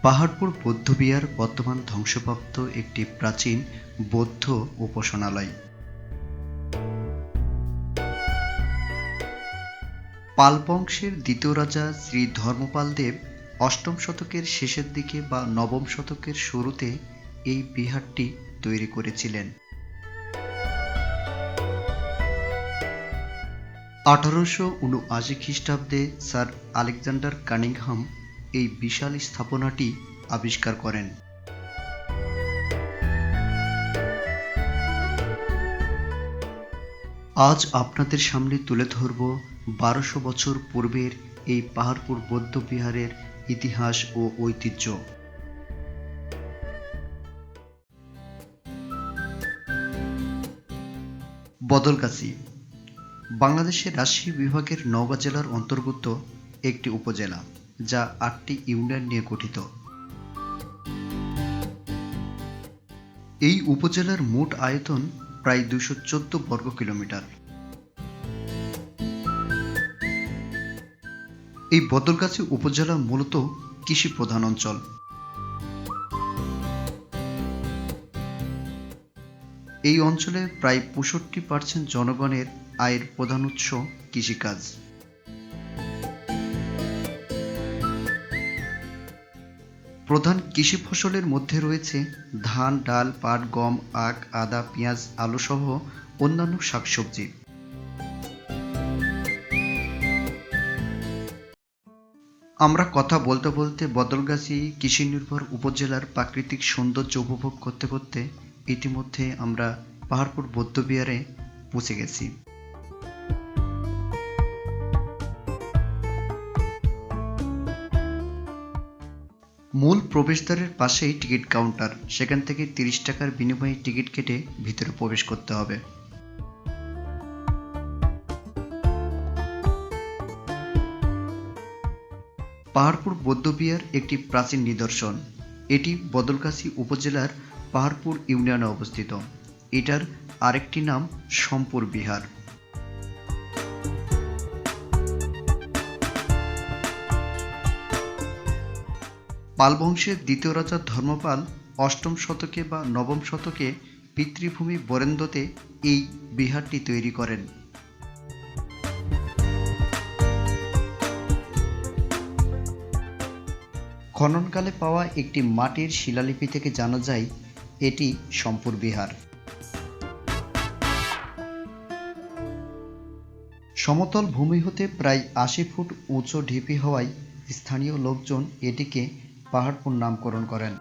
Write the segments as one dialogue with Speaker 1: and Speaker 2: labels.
Speaker 1: পাহাড়পুর বৌদ্ধবিহার বর্তমান ধ্বংসপ্রাপ্ত একটি প্রাচীন বৌদ্ধ উপাসনালয়। পাল বংশের দ্বিতীয় রাজা শ্রী ধর্মপাল দেব অষ্টম শতকের শেষের দিকে বা নবম শতকের শুরুতে এই বিহারটি তৈরি করেছিলেন। 1879 খ্রিস্টাব্দে স্যার আলেকজান্ডার কানিংহাম এই বিশাল স্থাপনাটি আবিষ্কার করেন। আজ আপনাদের সামনে তুলে ধরব 1200 বছর পূর্বের এই পাহাড়পুর বৌদ্ধবিহারের ইতিহাস ও ঐতিহ্য। বদলগাছি বাংলাদেশের রাজশাহী বিভাগের নওগাঁ জেলার অন্তর্গত একটি উপজেলা, যা 8টি ইউনিয়ন নিয়ে গঠিত। এই উপজেলার মোট আয়তন প্রায় 214 বর্গ কিলোমিটার। এই বদলগাছি উপজেলা মূলত কৃষি প্রধান অঞ্চল। এই অঞ্চলে প্রায় 65% জনগণের আয়ের প্রধান উৎস কৃষিকাজ। প্রধান কৃষি ফসলের মধ্যে রয়েছে ধান, ডাল, পাট, গম, আখ, আদা, পেঁয়াজ, আলু সহ অন্যান্য শাকসবজি। আমরা কথা বলতে বলতে বদলগাছি কৃষি নির্ভর উপজেলার প্রাকৃতিক সৌন্দর্য উপভোগ করতে করতে ইতিমধ্যে আমরা পাহাড়পুর বৌদ্ধবিহারে পৌঁছে গেছি। মূল প্রবেশদ্বারের পাশেই টিকিট কাউন্টার, সেখান থেকে 30 টাকার বিনিময়ে টিকিট কেটে ভিতরে প্রবেশ করতে হবে। পাহাড়পুর বৌদ্ধবিহার একটি প্রাচীন নিদর্শন। এটি বদলগাছি উপজেলার পাহাড়পুর ইউনিয়নে অবস্থিত। এটার আরেকটি নাম সম্পুর বিহার। পাল বংশের দ্বিতীয় রাজা ধর্মপাল অষ্টম শতকে বা নবম শতকে পিতৃভূমি বরেন্দ্রতে এই বিহারটি তৈরি করেন। খননকালে পাওয়া একটি মাটির শিলালিপি থেকে জানা যায় এটি সম্পুর বিহার। সমতল ভূমি হতে প্রায় 80 ফুট উঁচু ঢিপি হওয়ায় স্থানীয় লোকজন এটিকে পাহাড়পুর নামকরণ করেন।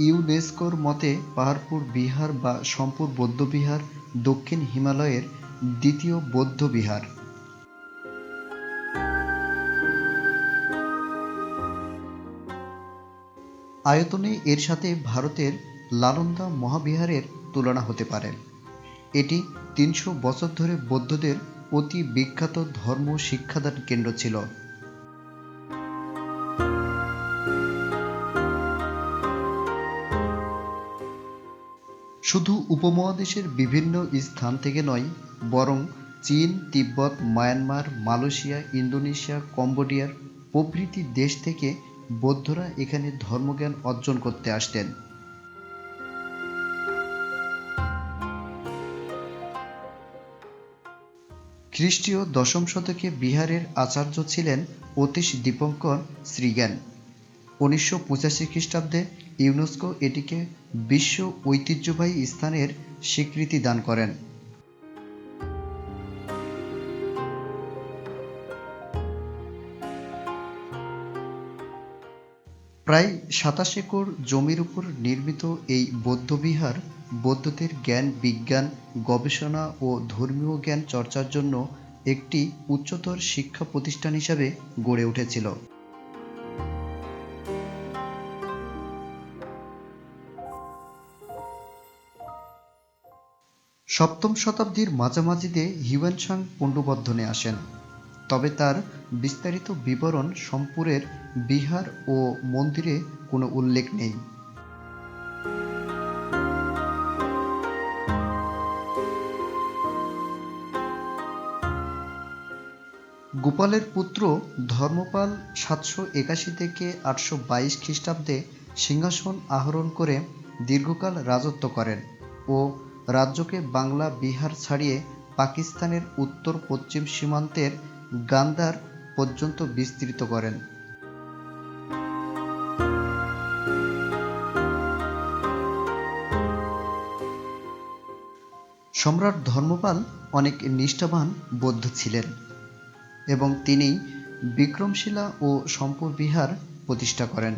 Speaker 1: ইউনেস্কোর মতে পাহাড়পুর বিহার বা সম্পুর বৌদ্ধবিহার দক্ষিণ হিমালয়ের দ্বিতীয় বৌদ্ধ বিহার। আয়তনে এর সাথে ভারতের নালন্দা মহাবিহারের তুলনা হতে পারে। এটি 300 বছর ধরে বৌদ্ধদের অতি বিখ্যাত ধর্ম শিক্ষাদান কেন্দ্র ছিল। শুধু উপমহাদেশের বিভিন্ন স্থান থেকে নয়, বরং চীন, তিব্বত, মায়ানমার, মালয়েশিয়া, ইন্দোনেশিয়া, কম্বোডিয়ার প্রভৃতি দেশ থেকে বৌদ্ধরা এখানে ধর্মজ্ঞান অর্জন করতে আসতেন। খ্রিস্টীয় দশম শতকে বিহারের আচার্য ছিলেন অতীশ দীপঙ্কর শ্রীজ্ঞান। 1985 খ্রিস্টাব্দে ইউনেস্কো এটিকে বিশ্ব ঐতিহ্যবাহী স্থানের স্বীকৃতি দান করেন। প্রায় 27 একর জমির উপর নির্মিত এই বৌদ্ধবিহার বৌদ্ধদের জ্ঞান, বিজ্ঞান, গবেষণা ও ধর্মীয় জ্ঞান চর্চার জন্য একটি উচ্চতর শিক্ষা প্রতিষ্ঠান হিসাবে গড়ে উঠেছিল। সপ্তম শতাব্দীর মাঝামাঝিতে হিউয়েন সাং পাণ্ড্যবর্ধনে আসেন, তবে তার বিস্তারিত বিবরণ সম্পুরের বিহার ও মন্দিরে কোনো উল্লেখ নেই। গোপালের পুত্র ধর্মপাল 781 থেকে 822 খ্রিস্টাব্দে সিংহাসন আরোহণ করে দীর্ঘকাল রাজত্ব করেন ও রাজ্যকে বাংলা বিহার ছাড়িয়ে পাকিস্তানের উত্তর পশ্চিম সীমান্তের গান্ধার পর্যন্ত বিস্তৃত করেন। সম্রাট ধর্মপাল অনেক নিষ্ঠাবান বৌদ্ধ ছিলেন এবং তিনি বিক্রমশিলা ও সম্পুর বিহার প্রতিষ্ঠা করেন।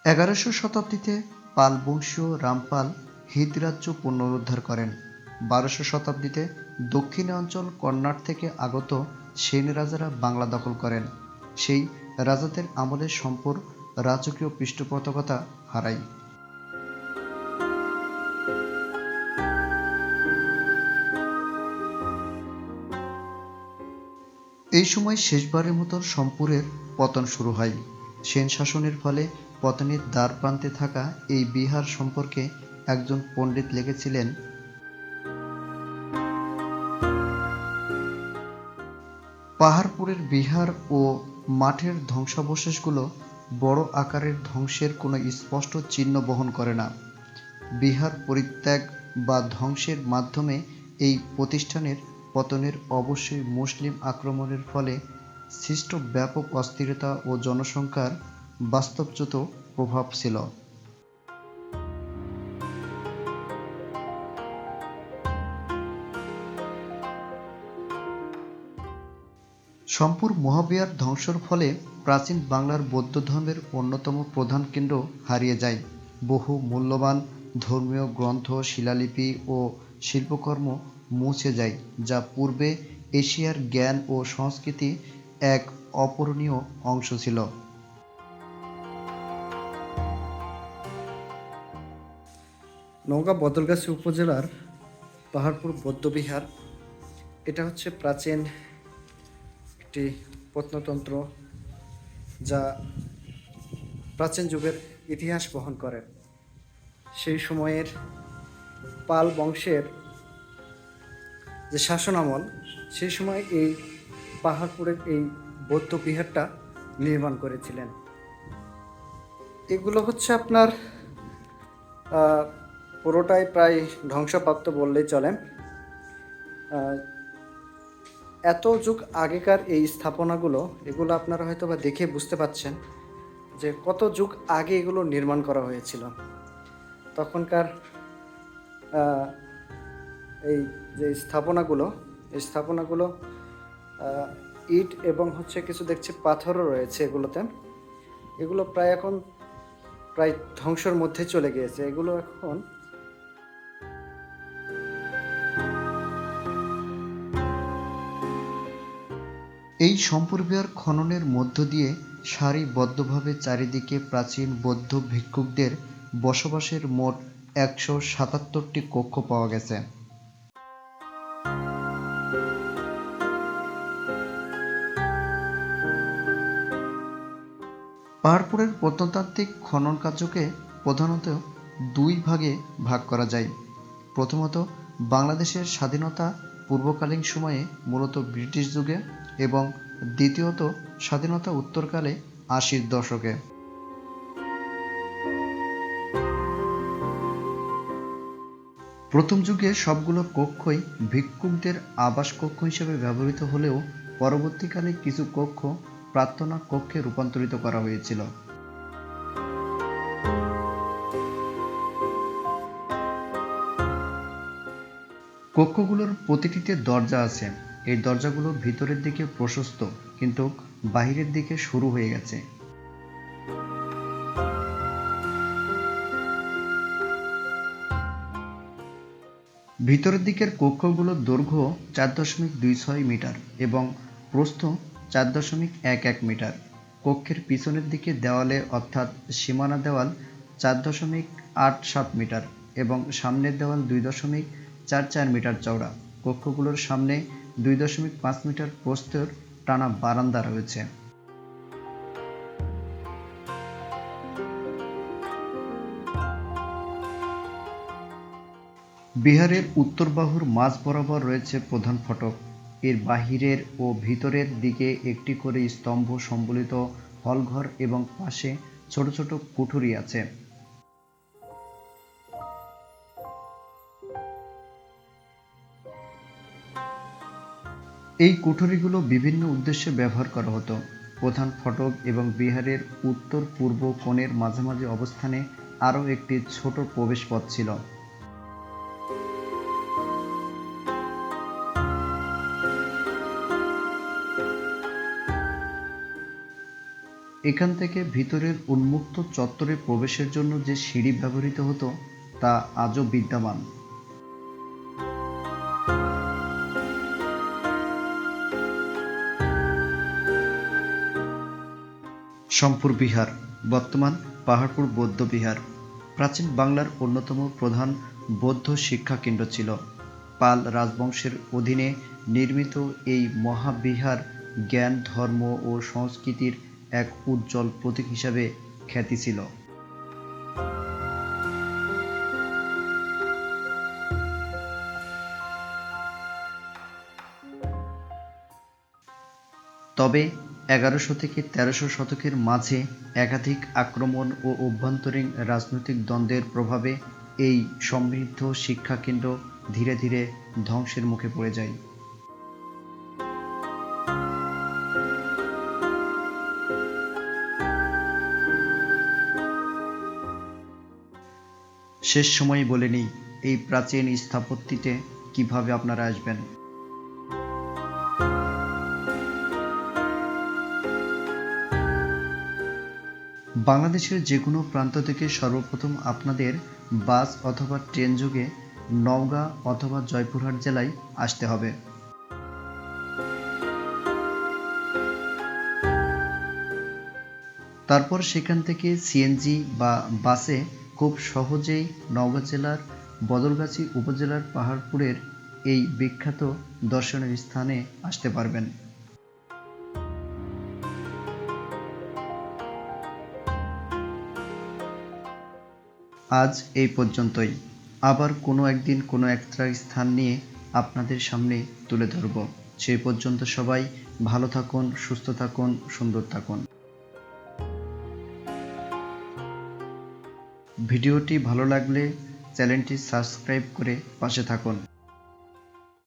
Speaker 1: 11শো শতাব্দীতে পাল বংশীয় রামপাল হিন্দ রাজ্য পুনরুদ্ধার করেন। 12শো শতাব্দীতে দক্ষিণে অঞ্চল কর্ণাট থেকে আগত সেন রাজারা বাংলা দখল করেন। সেই রাজাদের আমলে সম্পর রাজকীয় পৃষ্ঠপোষকতা হারায়। এই সময় শেষবারের মতো সম্পুরের পতন শুরু হয়। সেন শাসনের ফলে পতনের দ্বার প্রান্তে থাকা এই বিহার সম্পর্কে একজন পণ্ডিত লিখেছিলেন, পাহাড়পুরের বিহার ও মাঠের ধ্বংসাবশেষগুলো বড় আকারের ধ্বংসের কোনো স্পষ্ট চিহ্ন বহন করে না। বিহার পরিত্যাগ বা ধ্বংসের মাধ্যমে এই প্রতিষ্ঠানের পতনের অবশ্যই মুসলিম আক্রমণের ফলে সৃষ্ট ব্যাপক অস্থিরতা ও জনসংখ্যার বাস্তবচ্যুত প্রভাব ছিল। সম্পুর মহাবিহার ধ্বংসের ফলে প্রাচীন বাংলার বৌদ্ধ ধর্মের অন্যতম প্রধান কেন্দ্র হারিয়ে যায়। বহু মূল্যবান ধর্মীয় গ্রন্থ, শিলালিপি ও শিল্পকর্ম মুছে যায়, যা পূর্বে এশিয়ার জ্ঞান ও সংস্কৃতি এক অপূরণীয় অংশ ছিল। নওগাঁ বদলগাছি উপজেলার পাহাড়পুর বৌদ্ধবিহার, এটা হচ্ছে প্রাচীন একটি প্রত্নতন্ত্র যা প্রাচীন যুগের ইতিহাস বহন করে। সেই সময়ের পাল বংশের যে শাসনামল, সেই সময় এই পাহাড়পুরের এই বৌদ্ধ বিহারটা নির্মাণ করেছিলেন। এগুলো হচ্ছে আপনার পুরোটাই প্রায় ধ্বংসপ্রাপ্ত বললেই চলে। এত যুগ আগেকার এই স্থাপনাগুলো, এগুলো আপনারা হয়তো বা দেখে বুঝতে পাচ্ছেন যে কত যুগ আগে এগুলো নির্মাণ করা হয়েছিল। তখনকার এই যে স্থাপনাগুলো, এই স্থাপনাগুলো ইট এবং হচ্ছে কিছু দেখছি পাথরও রয়েছে এগুলোতে। এগুলো এখন প্রায় ধ্বংসের মধ্যে চলে গিয়েছে। এগুলো এখন এই সম্পুর বিহার খননের মধ্য দিয়ে সারিবদ্ধভাবে চারিদিকে প্রাচীন বৌদ্ধ ভিক্ষুকদের বসবাসের মোট 177টি কক্ষ পাওয়া গেছে। পাহাড়পুরের প্রত্নতাত্ত্বিক খনন কার্যকে প্রধানত দুই ভাগে ভাগ করা যায়। প্রথমত, বাংলাদেশের স্বাধীনতা পূর্বকালীন সময়ে, মূলত ব্রিটিশ যুগে, এবং দ্বিতীয়ত, স্বাধীনতা উত্তরকালে 80-র দশকে। প্রথম যুগে সবগুলো কক্ষই ভিক্ষুকদের আবাস কক্ষ হিসেবে ব্যবহৃত হলেও পরবর্তীকালে কিছু কক্ষ প্রার্থনা কক্ষে রূপান্তরিত করা হয়েছিল। কক্ষগুলোর প্রতিটিতে দরজা আছে। এই দরজাগুলো ভিতরের দিকে প্রশস্ত, কিন্তু বাহিরের দিকে সরু হয়ে গেছে। ভিতরের দিকের কক্ষগুলোর দৈর্ঘ্য 4.26 মিটার এবং প্রস্থ 4.11 মিটার। কক্ষের পিছনের দিকে দেওয়ালে অর্থাৎ সীমানা দেওয়াল 4.87 মিটার এবং সামনের দেওয়াল 2.44 মিটার চওড়া। কক্ষগুলোর সামনে 2.5 মিটার প্রস্থের টানা বারান্দা রয়েছে। বিহারের উত্তর বাহুর মাঝ বরাবর রয়েছে প্রধান ফটক। এর বাহিরের ও ভিতরের দিকে একটি করে স্তম্ভ সম্বলিত হলঘর এবং পাশে ছোট ছোট কুঠুরি আছে। এই কুঠুরিগুলো বিভিন্ন উদ্দেশ্যে ব্যবহার করা হতো। প্রধান ফটক এবং বিহারের উত্তর পূর্ব কোণের মাঝামাঝি অবস্থানে আরও একটি ছোট প্রবেশপথ ছিল। এখান থেকে ভিতরের উন্মুক্ত চত্বরে প্রবেশের জন্য যে সিঁড়ি ব্যবহৃত হতো তা আজও বিদ্যমান। সোমপুর বিহার, বর্তমান পাহাড়পুর বৌদ্ধবিহার, প্রাচীন বাংলার অন্যতম প্রধান বৌদ্ধ শিক্ষা কেন্দ্র ছিল। পাল রাজবংশের অধীনে নির্মিত এই মহাবিহার জ্ঞান, ধর্ম ও সংস্কৃতির এক উজ্জ্বল প্রতীক হিসাবে খ্যাতি ছিল। তবে ১১০০ থেকে ১৩০০ শতকের মাঝে একাধিক আক্রমণ ও অভ্যন্তরীণ রাজনৈতিক দ্বন্দ্বের প্রভাবে এই সমৃদ্ধ শিক্ষাকেন্দ্র ধীরে ধীরে ধ্বংসের মুখে পড়ে যায়। শেষ সময়ে বলে নিই এই প্রাচীন স্থাপত্যটিতে কিভাবে আপনারা আসবেন। বাংলাদেশের যে কোনো প্রান্ত থেকে সর্বপ্রথম আপনাদের বাস অথবা ট্রেন যোগে নওগাঁ অথবা জয়পুরহাট জেলায় আসতে হবে। তারপর সেখান থেকে সিএনজি বা বাসে খুব সহজেই নওগাঁ জেলার বদলগাছী উপজেলার পাহাড়পুরের এই বিখ্যাত দর্শনীয় স্থানে আসতে পারবেন। আজ এই পর্যন্তই। আবার কোনো একদিন কোনো একটা স্থান নিয়ে আপনাদের সামনে তুলে ধরব। সেই পর্যন্ত সবাই ভালো থাকুন, সুস্থ থাকুন, সুন্দর থাকুন। ভিডিওটি ভালো লাগলে চ্যানেলটি সাবস্ক্রাইব করে পাশে থাকুন।